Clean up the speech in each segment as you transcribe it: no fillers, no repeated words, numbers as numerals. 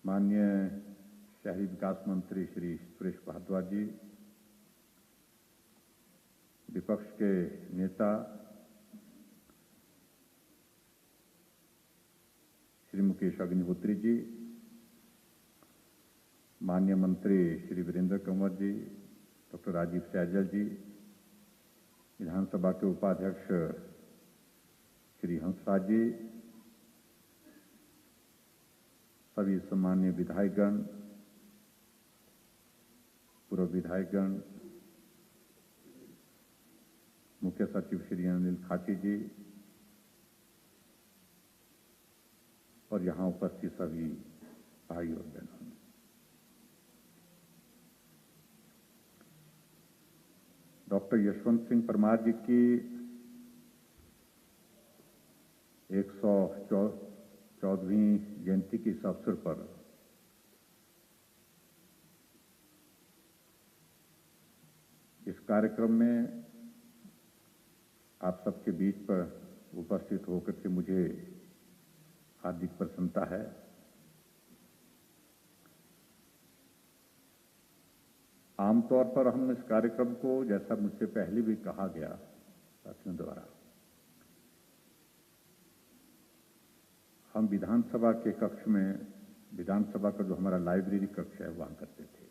माननीय शहरी विकास मंत्री श्री सुरेश भारद्वाज जी, विपक्ष के नेता श्री मुकेश अग्निहोत्री जी, माननीय मंत्री श्री वीरेंद्र कंवर जी, डॉक्टर राजीव सैजल जी, विधानसभा के उपाध्यक्ष श्री हंसराज जी, सभी सम्माननीय विधायकगण, पूर्व विधायकगण, मुख्य सचिव श्री अनिल खाची जी और यहां उपस्थित सभी भाई और बहनों, डॉक्टर यशवंत सिंह परमार जी की 114वीं जयंती के इस अवसर पर इस कार्यक्रम में आप सबके बीच पर उपस्थित होकर के मुझे हार्दिक प्रसन्नता है। आमतौर पर हम इस कार्यक्रम को, जैसा मुझसे पहले भी कहा गया साथियों द्वारा, हम विधानसभा के कक्ष में, विधानसभा का जो हमारा लाइब्रेरी कक्ष है वहां करते थे।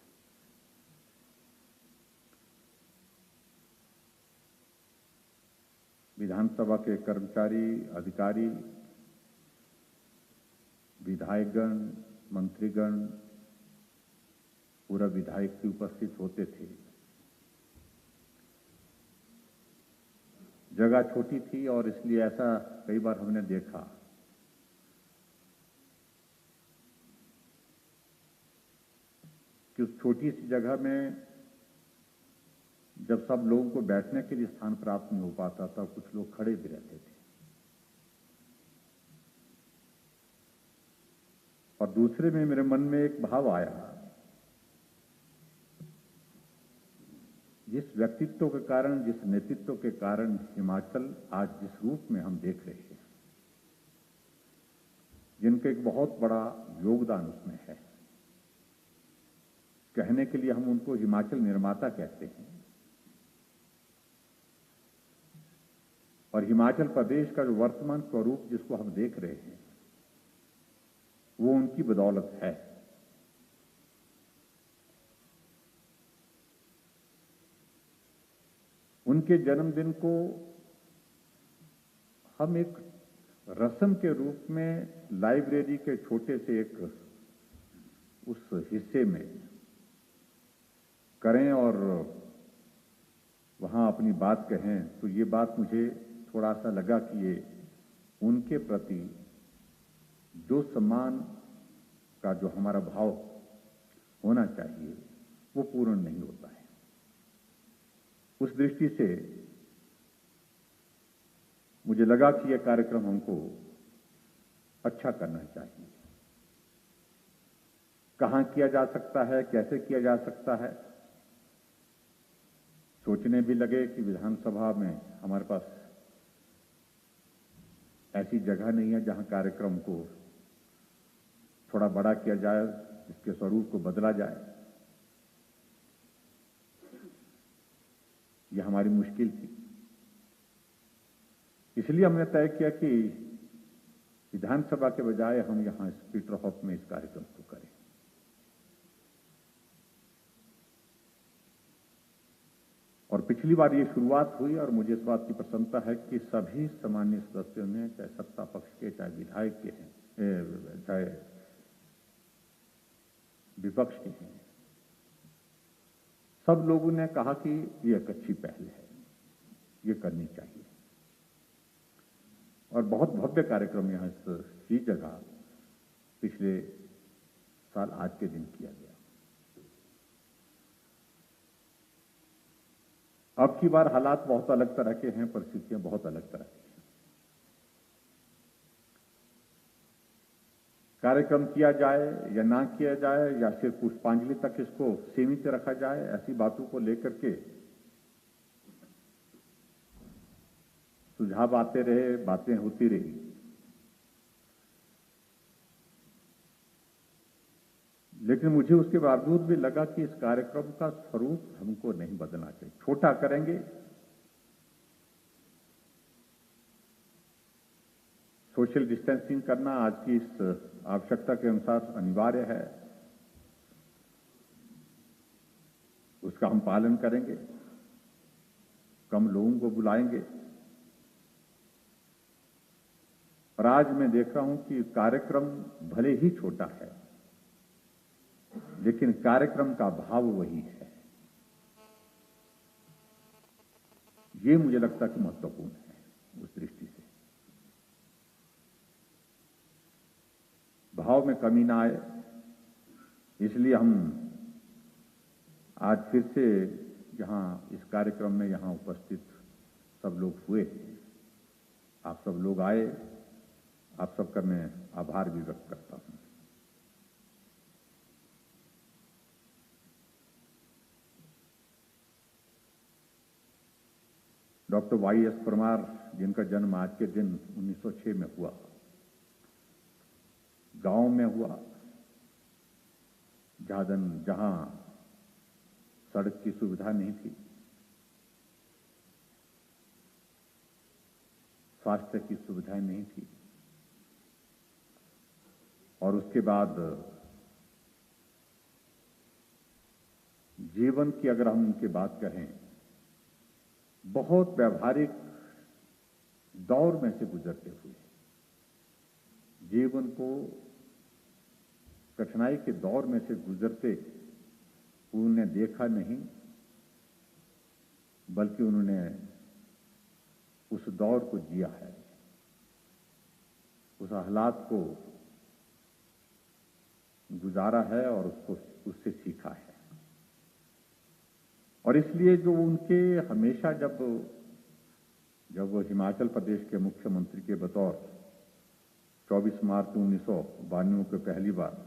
विधानसभा के कर्मचारी, अधिकारी, विधायकगण, मंत्रीगण, पूरा विधायक भी उपस्थित होते थे। जगह छोटी थी और इसलिए ऐसा कई बार हमने देखा कि उस छोटी सी जगह में जब सब लोगों को बैठने के लिए स्थान प्राप्त नहीं हो पाता था, कुछ लोग खड़े भी रहते थे। और दूसरे में मेरे मन में एक भाव आया, जिस व्यक्तित्व के कारण, जिस नेतृत्व के कारण हिमाचल आज जिस रूप में हम देख रहे हैं, जिनका एक बहुत बड़ा योगदान उसमें है, कहने के लिए हम उनको हिमाचल निर्माता कहते हैं। और हिमाचल प्रदेश का जो वर्तमान स्वरूप जिसको हम देख रहे हैं, वो उनकी बदौलत है। उनके जन्मदिन को हम एक रस्म के रूप में लाइब्रेरी के छोटे से एक उस हिस्से में करें और वहां अपनी बात कहें, तो ये बात मुझे थोड़ा सा लगा कि ये उनके प्रति जो सम्मान का जो हमारा भाव होना चाहिए वो पूर्ण नहीं होता है। उस दृष्टि से मुझे लगा कि यह कार्यक्रम हमको अच्छा करना चाहिए। कहां किया जा सकता है, कैसे किया जा सकता है, सोचने भी लगे कि विधानसभा में हमारे पास ऐसी जगह नहीं है जहां कार्यक्रम को थोड़ा बड़ा किया जाए, इसके स्वरूप को बदला जाए। यह हमारी मुश्किल थी। इसलिए हमने तय किया कि विधानसभा के बजाय हम यहां पीटर हॉफ में इस कार्यक्रम को करें। और पिछली बार ये शुरुआत हुई और मुझे इस बात की प्रसन्नता है कि सभी सामान्य सदस्यों ने, चाहे सत्ता पक्ष के, चाहे विधायक के हैं, चाहे विपक्ष के हैं, सब लोगों ने कहा कि ये एक अच्छी पहल है, ये करनी चाहिए। और बहुत भव्य कार्यक्रम यहां इसी जगह पिछले साल आज के दिन किया गया। अब की बार हालात बहुत अलग तरह के हैं, परिस्थितियां बहुत अलग तरह की हैं। कार्यक्रम किया जाए या ना किया जाए, या सिर्फ पुष्पांजलि तक इसको सीमित रखा जाए, ऐसी बातों को लेकर के सुझाव आते रहे, बातें होती रही। लेकिन मुझे उसके बावजूद भी लगा कि इस कार्यक्रम का स्वरूप हमको नहीं बदलना चाहिए। छोटा करेंगे, सोशल डिस्टेंसिंग करना आज की इस आवश्यकता के अनुसार अनिवार्य है, उसका हम पालन करेंगे, कम लोगों को बुलाएंगे। और आज मैं देख रहा हूं कि कार्यक्रम भले ही छोटा है, लेकिन कार्यक्रम का भाव वही है। ये मुझे लगता है कि महत्वपूर्ण है। उस दृष्टि से भाव में कमी ना आए, इसलिए हम आज फिर से जहां इस कार्यक्रम में यहां उपस्थित सब लोग हुए, आप सब लोग आए, आप सबका मैं आभार भी व्यक्त करता हूं। डॉक्टर वाई.एस. परमार, जिनका जन्म आज के दिन 1906 में हुआ, गांव में हुआ, जहां सड़क की सुविधा नहीं थी, स्वास्थ्य की सुविधाएं नहीं थी, और उसके बाद जीवन की अगर हम उनकी बात करें, बहुत व्यवहारिक दौर में से गुजरते हुए, जीवन को कठिनाई के दौर में से गुजरते उन्होंने देखा नहीं, बल्कि उन्होंने उस दौर को जिया है, उस हालात को गुजारा है और उससे सीखा है। और इसलिए जो उनके हमेशा जब वो हिमाचल प्रदेश के मुख्यमंत्री के बतौर 24 मार्च 1992 को पहली बार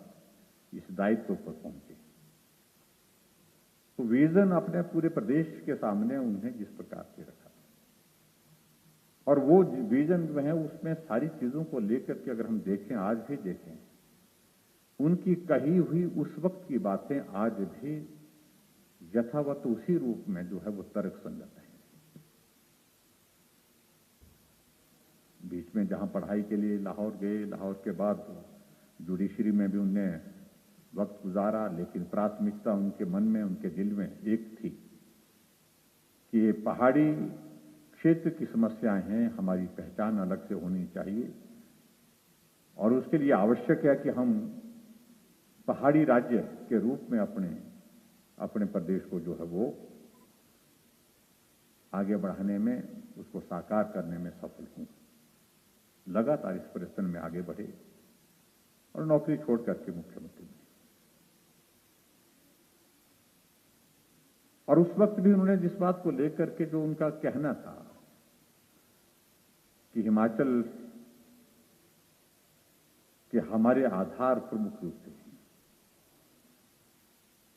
इस दायित्व पर पहुंचे, तो विजन अपने पूरे प्रदेश के सामने उन्हें जिस प्रकार से रखा, और वो विजन जो है उसमें सारी चीजों को लेकर के अगर हम देखें, आज भी देखें, उनकी कही हुई उस वक्त की बातें आज भी यथावत उसी रूप में जो है वो तर्क संगत है। बीच में जहां पढ़ाई के लिए लाहौर गए, लाहौर के बाद जुडिशरी में भी उनने वक्त गुजारा, लेकिन प्राथमिकता उनके मन में, उनके दिल में एक थी कि ये पहाड़ी क्षेत्र की समस्याएं हैं, हमारी पहचान अलग से होनी चाहिए, और उसके लिए आवश्यक है कि हम पहाड़ी राज्य के रूप में अपने प्रदेश को जो है वो आगे बढ़ाने में, उसको साकार करने में सफल हों। लगातार इस प्रयत्न में आगे बढ़े और नौकरी छोड़ करके मुख्यमंत्री बने। और उस वक्त भी उन्होंने जिस बात को लेकर के जो उनका कहना था कि हिमाचल के हमारे आधार प्रमुख रूप से,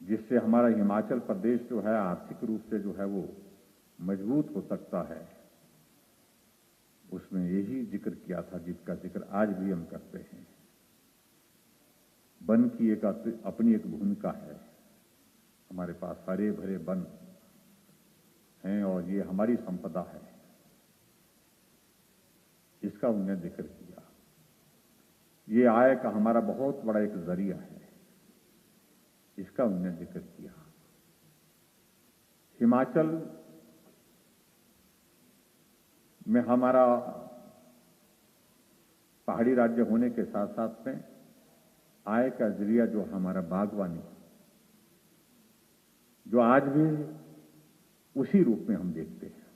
जिससे हमारा हिमाचल प्रदेश जो है आर्थिक रूप से जो है वो मजबूत हो सकता है, उसमें यही जिक्र किया था जिसका जिक्र आज भी हम करते हैं। वन की एक अपनी एक भूमिका है, हमारे पास हरे भरे वन हैं और ये हमारी संपदा है, इसका उन्होंने जिक्र किया। ये आय का हमारा बहुत बड़ा एक जरिया है, इसका उन्होंने जिक्र किया। हिमाचल में हमारा पहाड़ी राज्य होने के साथ साथ में आय का जरिया जो हमारा बागवानी, जो आज भी उसी रूप में हम देखते हैं।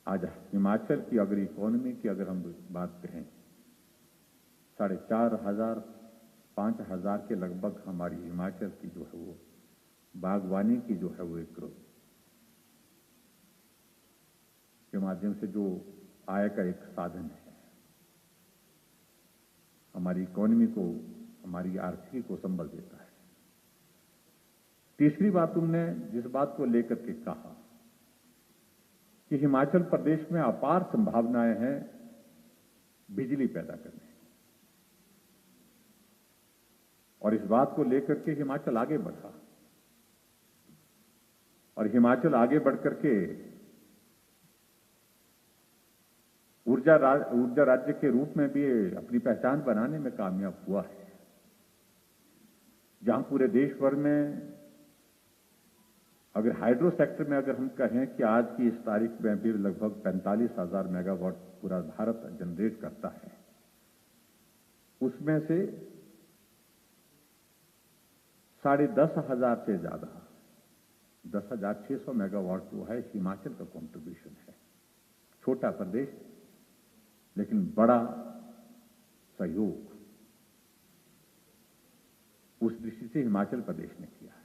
आज हिमाचल की अगर इकोनॉमी की अगर हम बात करें, 4,500 5,000 के लगभग हमारी हिमाचल की जो है वो बागवानी की जो है वो एक के माध्यम से जो आय का एक साधन है, हमारी इकोनॉमी को, हमारी आर्थिकी को संबल देता है। तीसरी बात उन्होंने जिस बात को लेकर के कहा कि हिमाचल प्रदेश में अपार संभावनाएं हैं बिजली पैदा करने, और इस बात को लेकर के हिमाचल आगे बढ़ा और हिमाचल आगे बढ़ करके ऊर्जा राज्य के रूप में भी अपनी पहचान बनाने में कामयाब हुआ है, जहां पूरे देश भर में अगर हाइड्रो सेक्टर में अगर हम कहें कि आज की इस तारीख में भी लगभग 45,000 मेगावाट पूरा भारत जनरेट करता है, उसमें से 10,500 से ज्यादा 10,600 मेगावाट जो है हिमाचल का कंट्रीब्यूशन है। छोटा प्रदेश लेकिन बड़ा सहयोग उस दृष्टि से हिमाचल प्रदेश ने किया है।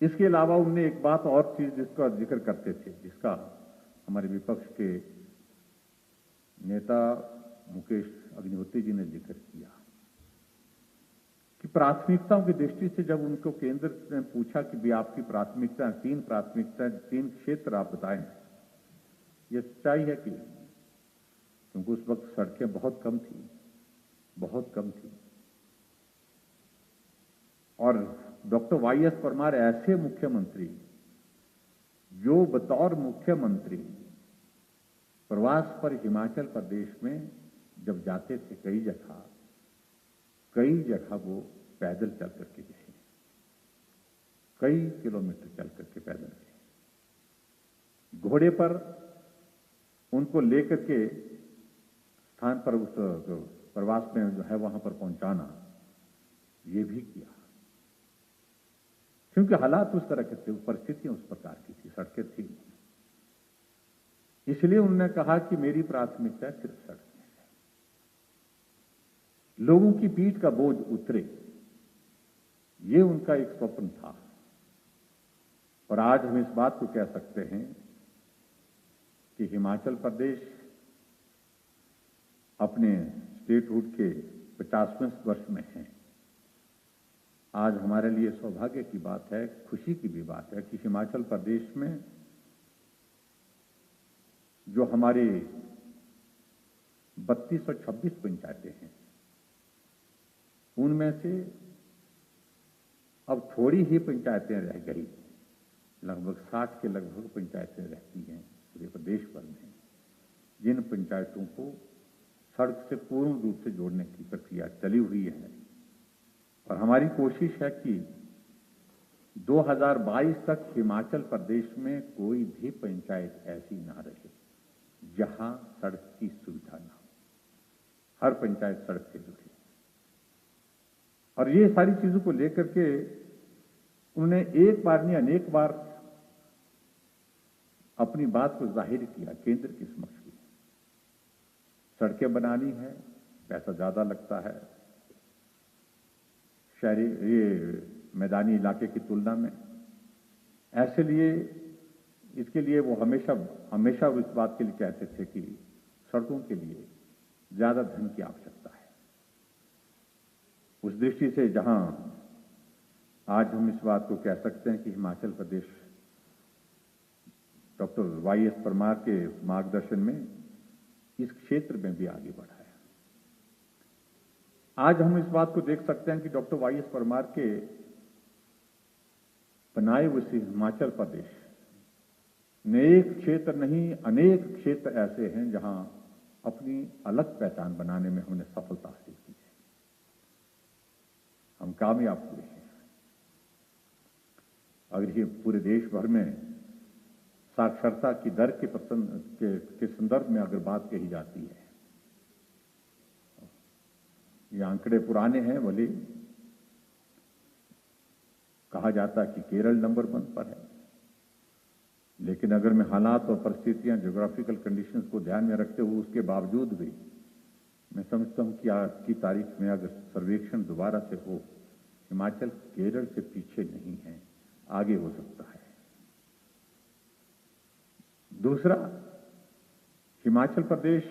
इसके अलावा उनने एक बात और चीज जिसका जिक्र करते थे, जिसका हमारे विपक्ष के नेता मुकेश अग्निहोत्री जी ने जिक्र किया कि प्राथमिकताओं की दृष्टि से जब उनको केंद्र ने पूछा कि भी आपकी प्राथमिकता 3 क्षेत्र आप बताएं, ये सच्चाई है कि क्योंकि उस वक्त सड़कें बहुत कम थी और डॉक्टर वाईएस परमार ऐसे मुख्यमंत्री जो बतौर मुख्यमंत्री प्रवास पर हिमाचल प्रदेश में जब जाते थे कई जगह वो पैदल चल करके गए, कई किलोमीटर चल करके पैदल गए। घोड़े पर उनको लेकर के स्थान पर उस प्रवास में जो है वहां पर पहुंचाना, ये भी किया क्योंकि हालात उस तरह के थे, परिस्थितियां उस प्रकार की थी, सड़कें थी। इसलिए उन्होंने कहा कि मेरी प्राथमिकता सिर्फ सड़कें हैं, लोगों की पीठ का बोझ उतरे, ये उनका एक स्वप्न था। और आज हम इस बात को कह सकते हैं कि हिमाचल प्रदेश अपने स्टेटहुड के 50वें वर्ष में है। आज हमारे लिए सौभाग्य की बात है, खुशी की भी बात है कि हिमाचल प्रदेश में जो हमारी 3226 पंचायतें हैं, उनमें से अब थोड़ी ही पंचायतें रह गई, लगभग 60 के लगभग पंचायतें रहती हैं पूरे प्रदेश भर में, जिन पंचायतों को सड़क से पूर्ण रूप से जोड़ने की प्रक्रिया चली हुई है। और हमारी कोशिश है कि 2022 तक हिमाचल प्रदेश में कोई भी पंचायत ऐसी ना रहे जहां सड़क की सुविधा ना हो, हर पंचायत सड़क से जुड़ी। और ये सारी चीजों को लेकर के उन्होंने एक बार नहीं अनेक बार अपनी बात को जाहिर किया केंद्र के समक्ष भी। सड़कें बनानी है, पैसा ज्यादा लगता है शहरी ये मैदानी इलाके की तुलना में, ऐसे लिए इसके लिए वो हमेशा इस बात के लिए कहते थे कि सड़कों के लिए ज्यादा धन की आवश्यकता है। उस दृष्टि से जहां आज हम इस बात को कह सकते हैं कि हिमाचल प्रदेश डॉक्टर वाईएस परमार के मार्गदर्शन में इस क्षेत्र में भी आगे बढ़ा है। आज हम इस बात को देख सकते हैं कि डॉक्टर वाईएस परमार के बनाए हुए हिमाचल प्रदेश ने एक क्षेत्र नहीं अनेक क्षेत्र ऐसे हैं जहां अपनी अलग पहचान बनाने में हमने सफलता हासिल की है, हम कामयाब हुए हैं। अगर ये पूरे देश भर में साक्षरता की दर के संदर्भ में अगर बात कही जाती है, ये आंकड़े पुराने हैं, भले कहा जाता है कि केरल नंबर 1 पर है, लेकिन अगर मैं हालात और परिस्थितियां ज्योग्राफिकल कंडीशंस को ध्यान में रखते हुए उसके बावजूद भी मैं समझता हूं कि आज की तारीख में अगर सर्वेक्षण दोबारा से हो, हिमाचल केरल से पीछे नहीं है, आगे हो सकता है। दूसरा, हिमाचल प्रदेश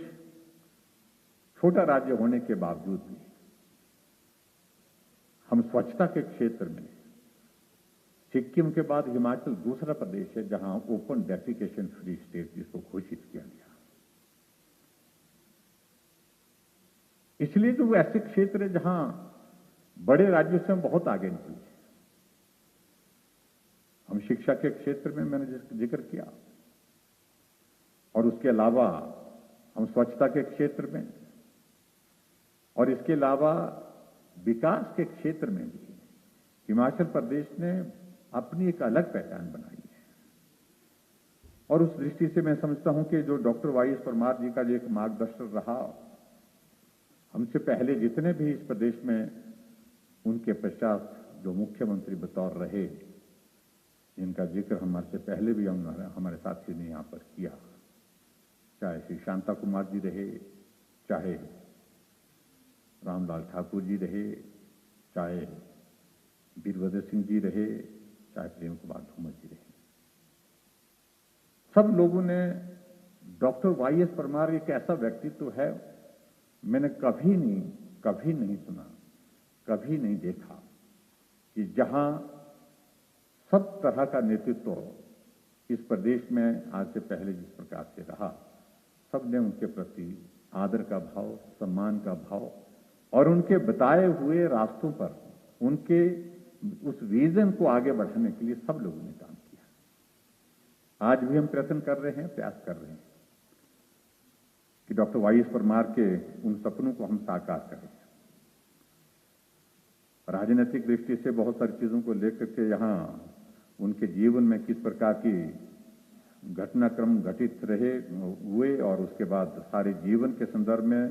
छोटा राज्य होने के बावजूद भी हम स्वच्छता के क्षेत्र में सिक्किम के बाद हिमाचल दूसरा प्रदेश है जहां ओपन डेफिकेशन फ्री स्टेट जिसको घोषित किया गया। इसलिए जो वो ऐसे क्षेत्र है जहां बड़े राज्यों से हम बहुत आगे निकले। हम शिक्षा के क्षेत्र में मैंने जिक्र किया, और उसके अलावा हम स्वच्छता के क्षेत्र में, और इसके अलावा विकास के क्षेत्र में भी हिमाचल प्रदेश ने अपनी एक अलग पहचान बनाई है। और उस दृष्टि से मैं समझता हूं कि जो डॉक्टर वाई एस परमार जी का जो एक मार्गदर्शन रहा, हमसे पहले जितने भी इस प्रदेश में उनके पश्चात जो मुख्यमंत्री बतौर रहे, जिनका जिक्र हमारे से पहले भी हमारे साथी ने यहां पर किया, चाहे श्री शांता कुमार जी रहे, चाहे रामलाल ठाकुर जी रहे, चाहे वीरभद्र सिंह जी रहे, चाहे प्रेम कुमार धूमल जी रहे, सब लोगों ने डॉक्टर वाई एस परमार एक ऐसा व्यक्तित्व है, मैंने कभी नहीं सुना, कभी नहीं देखा कि जहां सब तरह का नेतृत्व इस प्रदेश में आज से पहले जिस प्रकार से रहा, सबने उनके प्रति आदर का भाव, सम्मान का भाव और उनके बताए हुए रास्तों पर उनके उस विजन को आगे बढ़ाने के लिए सब लोगों ने काम किया। आज भी हम प्रयत्न कर रहे हैं, प्रयास कर रहे हैं कि डॉक्टर वाई एस परमार के उन सपनों को हम साकार करें। राजनीतिक दृष्टि से बहुत सारी चीजों को लेकर के यहाँ उनके जीवन में किस प्रकार की घटनाक्रम घटित हुए, और उसके बाद सारे जीवन के संदर्भ में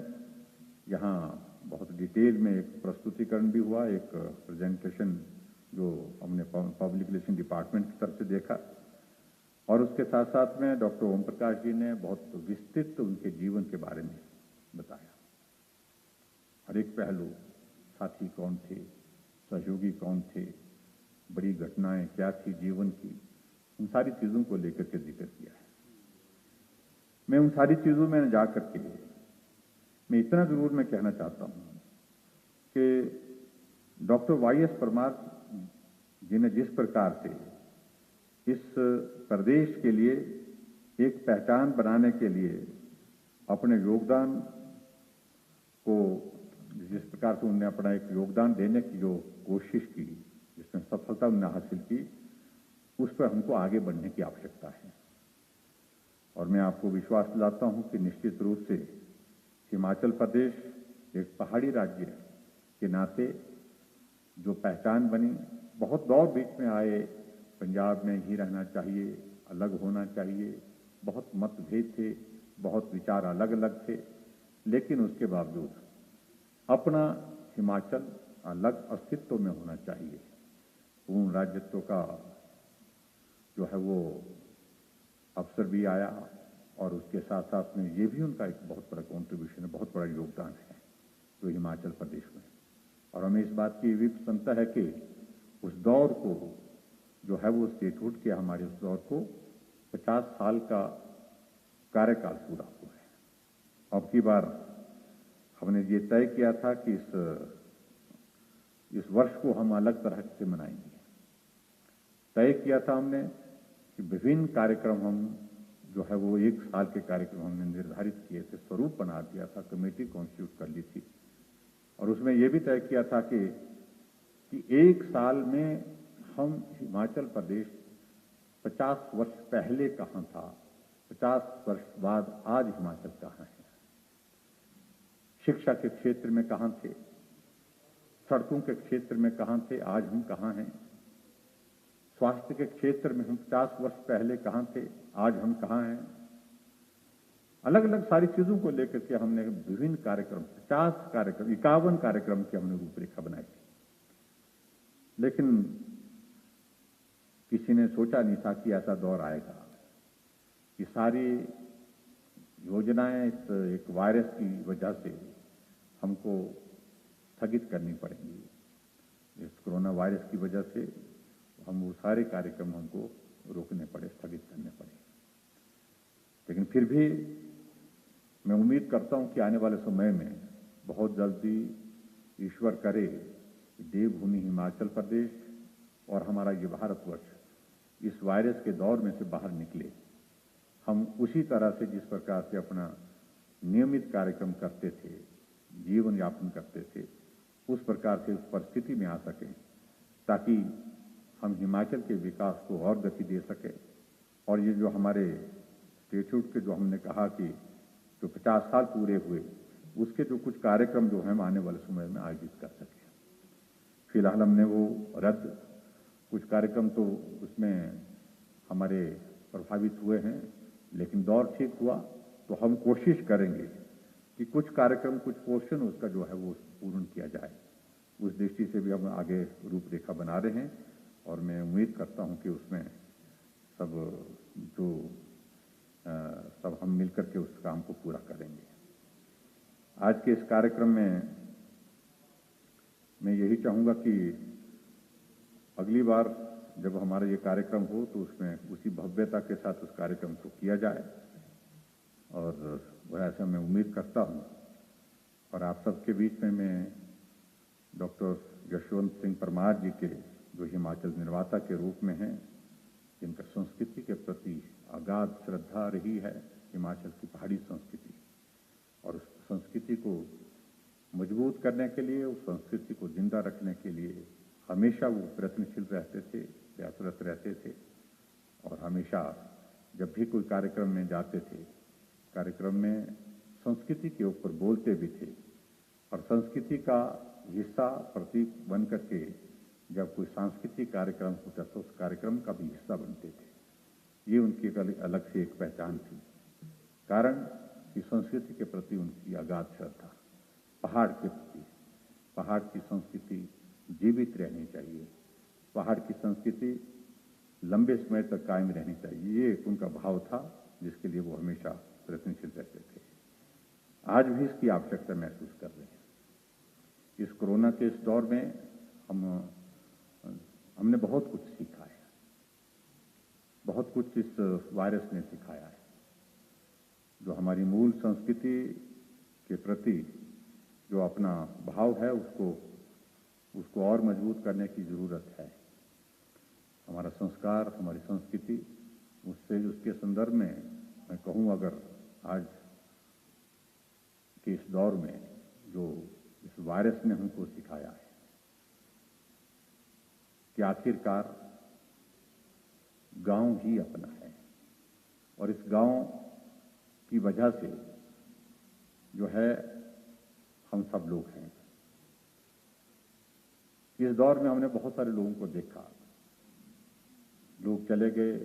यहाँ बहुत डिटेल में एक प्रस्तुतिकरण भी हुआ, एक प्रेजेंटेशन जो हमने पब्लिक रिलेशन डिपार्टमेंट की तरफ से देखा, और उसके साथ साथ में डॉक्टर ओम प्रकाश जी ने बहुत विस्तृत उनके जीवन के बारे में बताया। हर एक पहलू, साथी कौन थे, सहयोगी कौन थे, बड़ी घटनाएं क्या थी जीवन की, उन सारी चीजों को लेकर के जिक्र किया है। मैं उन सारी चीजों में जाकर के मैं इतना जरूर मैं कहना चाहता हूं कि डॉक्टर वाई एस परमार जी ने जिस प्रकार से इस प्रदेश के लिए एक पहचान बनाने के लिए अपने योगदान को, जिस प्रकार से उन्होंने अपना एक योगदान देने की जो कोशिश की, जिसमें सफलता उन्होंने हासिल की, उस पर हमको आगे बढ़ने की आवश्यकता है। और मैं आपको विश्वास दिलाता हूं कि निश्चित रूप से हिमाचल प्रदेश एक पहाड़ी राज्य के नाते जो पहचान बनी, बहुत दौर बीच में आए, पंजाब में ही रहना चाहिए, अलग होना चाहिए, बहुत मतभेद थे, बहुत विचार अलग अलग थे, लेकिन उसके बावजूद अपना हिमाचल अलग अस्तित्व में होना चाहिए। पूर्ण राज्यत्व का जो है वो अवसर भी आया, और उसके साथ साथ में ये भी उनका एक बहुत बड़ा कॉन्ट्रीब्यूशन है, बहुत बड़ा योगदान है जो हिमाचल प्रदेश में। और हमें इस बात की भी प्रसन्नता है कि उस दौर को जो है वो स्टेटहुड के हमारे उस दौर को 50 साल का कार्यकाल पूरा हुआ है। अब की बार हमने ये तय किया था कि इस वर्ष को हम अलग तरह से मनाएंगे। तय किया था हमने कि विभिन्न कार्यक्रम हम जो है वो 1 साल के कार्यक्रम हमने निर्धारित किए थे, स्वरूप बना दिया था, कमेटी कॉन्स्टिट्यूट कर ली थी, और उसमें यह भी तय किया था कि 1 साल में हम हिमाचल प्रदेश 50 वर्ष पहले कहां था, 50 वर्ष बाद आज हिमाचल कहां है, शिक्षा के क्षेत्र में कहां थे, सड़कों के क्षेत्र में कहां थे, आज हम कहां हैं, स्वास्थ्य के क्षेत्र में हम 50 वर्ष पहले कहां थे, आज हम कहां हैं। अलग अलग सारी चीजों को लेकर के हमने विभिन्न कार्यक्रम, 50 कार्यक्रम, 51 कार्यक्रम की हमने रूपरेखा बनाई थी। लेकिन किसी ने सोचा नहीं था कि ऐसा दौर आएगा कि सारी योजनाएं इस एक वायरस की वजह से हमको स्थगित करनी पड़ेंगी। इस कोरोना वायरस की वजह से हम वो सारे कार्यक्रम हमको रोकने पड़े, स्थगित करने पड़े। लेकिन फिर भी मैं उम्मीद करता हूं कि आने वाले समय में बहुत जल्दी ईश्वर करे कि देवभूमि हिमाचल प्रदेश और हमारा ये भारतवर्ष इस वायरस के दौर में से बाहर निकले। हम उसी तरह से जिस प्रकार से अपना नियमित कार्यक्रम करते थे, जीवन यापन करते थे, उस प्रकार से उस परिस्थिति में आ सकें ताकि हम हिमाचल के विकास को और गति दे सकें। और ये जो हमारे स्टेट्यूट के जो हमने कहा कि जो 50 साल पूरे हुए, उसके जो कुछ कार्यक्रम जो हैं हम आने वाले समय में आयोजित कर सकें। फिलहाल हमने वो रद्द कुछ कार्यक्रम तो उसमें हमारे प्रभावित हुए हैं, लेकिन दौर ठीक हुआ तो हम कोशिश करेंगे कि कुछ कार्यक्रम, कुछ पोर्शन उसका जो है वो पूर्ण किया जाए। उस दृष्टि से भी हम आगे रूपरेखा बना रहे हैं और मैं उम्मीद करता हूं कि उसमें सब हम मिलकर के उस काम को पूरा करेंगे। आज के इस कार्यक्रम में मैं यही चाहूंगा कि अगली बार जब हमारा ये कार्यक्रम हो तो उसमें उसी भव्यता के साथ उस कार्यक्रम को किया जाए, और वह ऐसा मैं उम्मीद करता हूं। और आप सबके बीच में मैं डॉक्टर यशवंत सिंह परमार जी के, जो हिमाचल निर्माता के रूप में हैं, जिनका संस्कृति के प्रति अगाध श्रद्धा रही है, हिमाचल की पहाड़ी संस्कृति, और उस संस्कृति को मजबूत करने के लिए, उस संस्कृति को जिंदा रखने के लिए हमेशा वो प्रयत्नशील रहते थे, प्रयासरत रहते थे। और हमेशा जब भी कोई कार्यक्रम में जाते थे, कार्यक्रम में संस्कृति के ऊपर बोलते भी थे, और संस्कृति का हिस्सा, प्रतीक बन करके जब कोई सांस्कृतिक कार्यक्रम होता तो उस कार्यक्रम का भी हिस्सा बनते थे। ये उनकी अलग से एक पहचान थी, कारण कि संस्कृति के प्रति उनकी अगाध श्रद्धा, पहाड़ के प्रति। पहाड़ की संस्कृति जीवित रहनी चाहिए, पहाड़ की संस्कृति लंबे समय तक कायम रहनी चाहिए, ये एक उनका भाव था जिसके लिए वो हमेशा प्रयत्नशील रहते थे। आज भी इसकी आवश्यकता महसूस कर रहे हैं। इस कोरोना के इस दौर में हमने बहुत कुछ सीखा है, बहुत कुछ इस वायरस ने सिखाया है। जो हमारी मूल संस्कृति के प्रति जो अपना भाव है, उसको और मजबूत करने की जरूरत है। हमारा संस्कार, हमारी संस्कृति, उसके संदर्भ में मैं कहूं, अगर आज के इस दौर में जो इस वायरस ने हमको सिखाया है कि आखिरकार गांव ही अपना है, और इस गांव की वजह से जो है हम सब लोग हैं। इस दौर में हमने बहुत सारे लोगों को देखा, लोग चले गए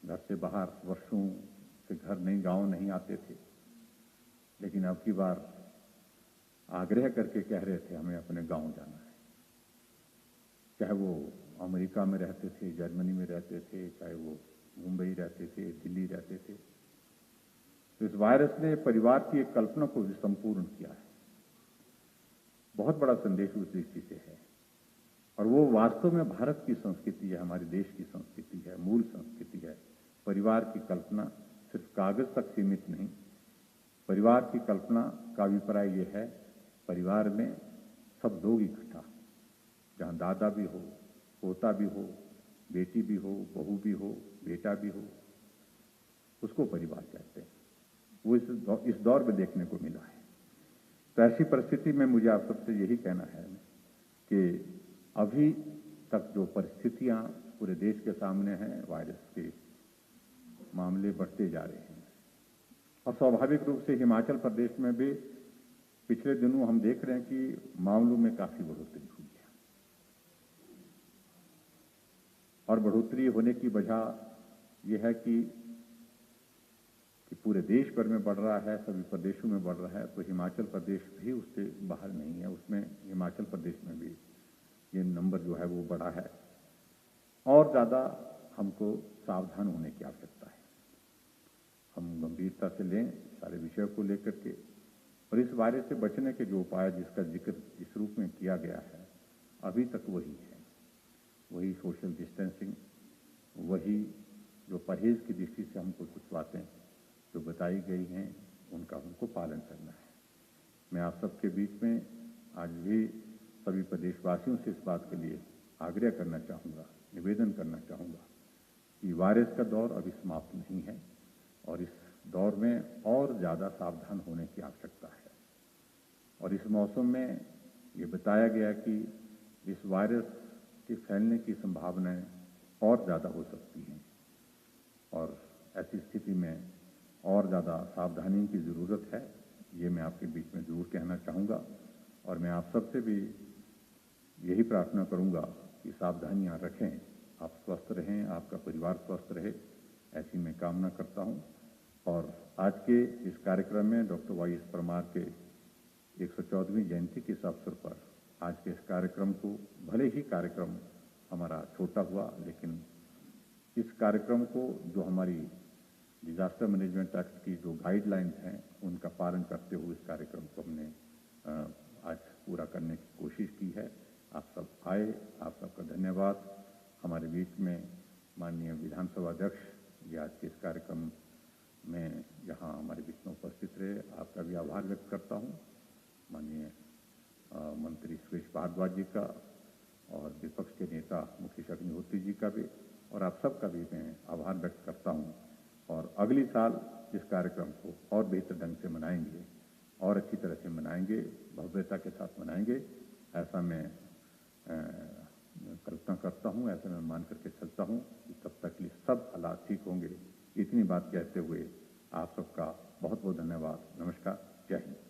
घर से बाहर, वर्षों से घर नहीं, गांव नहीं आते थे, लेकिन अब की बार आग्रह करके कह रहे थे हमें अपने गांव जाना है। चाहे वो अमेरिका में रहते थे, जर्मनी में रहते थे, चाहे वो मुंबई रहते थे, दिल्ली रहते थे। तो इस वायरस ने परिवार की एक कल्पना को भी संपूर्ण किया है। बहुत बड़ा संदेश उस दृष्टि से है, और वो वास्तव में भारत की संस्कृति है, हमारे देश की संस्कृति है, मूल संस्कृति है। परिवार की कल्पना सिर्फ कागज तक सीमित नहीं। परिवार की कल्पना का अभिप्राय ये है, परिवार में सब लोग इकट्ठा, जहां दादा भी हो, पोता भी हो, बेटी भी हो, बहू भी हो, बेटा भी हो, उसको परिवार कहते हैं। वो इस दौर में देखने को मिला है। तो ऐसी परिस्थिति में मुझे आप सबसे यही कहना है कि अभी तक जो परिस्थितियां पूरे देश के सामने हैं, वायरस के मामले बढ़ते जा रहे हैं, और स्वाभाविक रूप से हिमाचल प्रदेश में भी पिछले दिनों हम देख रहे हैं कि मामलों में काफी बढ़ोतरी हुई है। और बढ़ोतरी होने की वजह यह है कि पूरे देश भर में बढ़ रहा है, सभी प्रदेशों में बढ़ रहा है, तो हिमाचल प्रदेश भी उससे बाहर नहीं है। उसमें हिमाचल प्रदेश में भी ये नंबर जो है वो बढ़ा है, और ज्यादा हमको सावधान होने की आवश्यकता है। हम गंभीरता से लें सारे विषय को लेकर के, और इस वायरस से बचने के जो उपाय जिसका जिक्र इस रूप में किया गया है, अभी तक वही है। वही सोशल डिस्टेंसिंग, वही जो परहेज की दृष्टि से हमको कुछ बातें जो बताई गई हैं, उनका हमको पालन करना है। मैं आप सबके बीच में आज भी सभी प्रदेशवासियों से इस बात के लिए आग्रह करना चाहूँगा, निवेदन करना चाहूँगा कि वायरस का दौर अभी समाप्त नहीं है, और इस दौर में और ज़्यादा सावधान होने की आवश्यकता है। और इस मौसम में ये बताया गया कि इस वायरस के फैलने की संभावनाएं और ज़्यादा हो सकती हैं और ऐसी स्थिति में और ज़्यादा सावधानी की ज़रूरत है। ये मैं आपके बीच में ज़रूर कहना चाहूँगा और मैं आप सबसे भी यही प्रार्थना करूँगा कि सावधानियाँ रखें, आप स्वस्थ रहें, आपका परिवार स्वस्थ रहे, ऐसी मैं कामना करता हूँ। और आज के इस कार्यक्रम में डॉक्टर वाई एस परमार के 114वीं जयंती के इस अवसर पर आज के इस कार्यक्रम को, भले ही कार्यक्रम हमारा छोटा हुआ, लेकिन इस कार्यक्रम को जो हमारी डिजास्टर मैनेजमेंट एक्ट की जो गाइडलाइंस हैं उनका पालन करते हुए इस कार्यक्रम को हमने आज पूरा करने की कोशिश की है। आप सब आए, आप सबका धन्यवाद। हमारे बीच में माननीय विधानसभा अध्यक्ष जी आज के इस कार्यक्रम में यहाँ हमारे बीच में उपस्थित रहे, आपका भी आभार व्यक्त करता हूँ। माननीय मंत्री सुरेश भारद्वाज जी का और विपक्ष के नेता मुकेश अग्निहोत्री जी का भी और आप सबका भी मैं आभार व्यक्त करता हूँ। और अगली साल इस कार्यक्रम को और बेहतर ढंग से मनाएंगे और अच्छी तरह से मनाएंगे, भव्यता के साथ मनाएंगे, ऐसा मैं कल्पना करता हूँ, ऐसा मैं मान करके चलता हूँ कि तब तक ये सब हालात ठीक होंगे। इतनी बात कहते हुए आप सबका बहुत बहुत धन्यवाद। नमस्कार, जय हिंद।